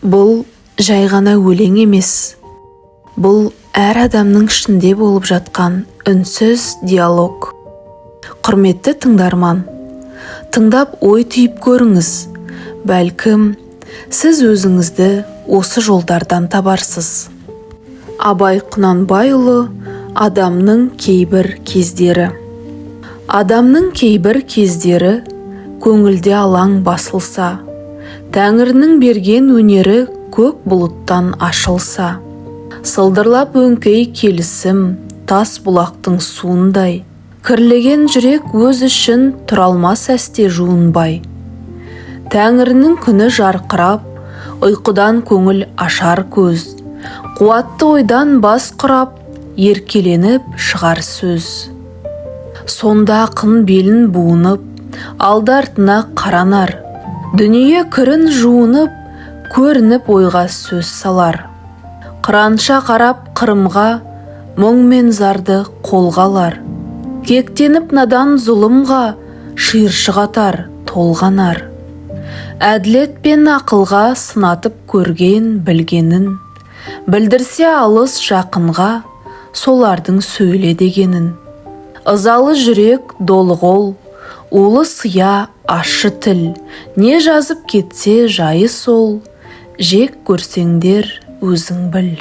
Бұл жай ғана өлең емес. Бұл әр адамның ішінде болып жатқан үнсіз диалог. Құрметті тыңдарман, тыңдап ой түйіп көріңіз. Бәлкім, сіз өзіңізді осы жолдардан табарсыз. Абай Құнанбайұлы «Адамның кейбір кездері». Адамның кейбір кездері көңілде алаң басылса, Тәңірінің берген өнері көк бұлыттан ашылса, сылдырлап өңкей келісім тас бұлақтың суындай, кірлеген жүрек өз үшін тұралмас әсте жуынбай. Тәңірінің күні жарқырап, ұйқыдан көңіл ашар көз, қуатты ойдан бас құрап, еркеленіп шығар сөз. Сонда ақын белін буынып, алды артына қаранар, дүние кірін жуынып, көрініп ойға сөз салар. Қыранша қарап қырымға, мұң мен зарды қолға алар. Кектеніп надан зұлымға, шиыршық атар, толғанар. Әділет пен ақылға сынатып көрген білгенін, білдірсе алыс жақынға, солардың сөйле дегенін. Ызалы жүрек долы қол, улы сия ащы тіл, не жазып кетсе жайы сол, жек көрсеңдер өзің біл.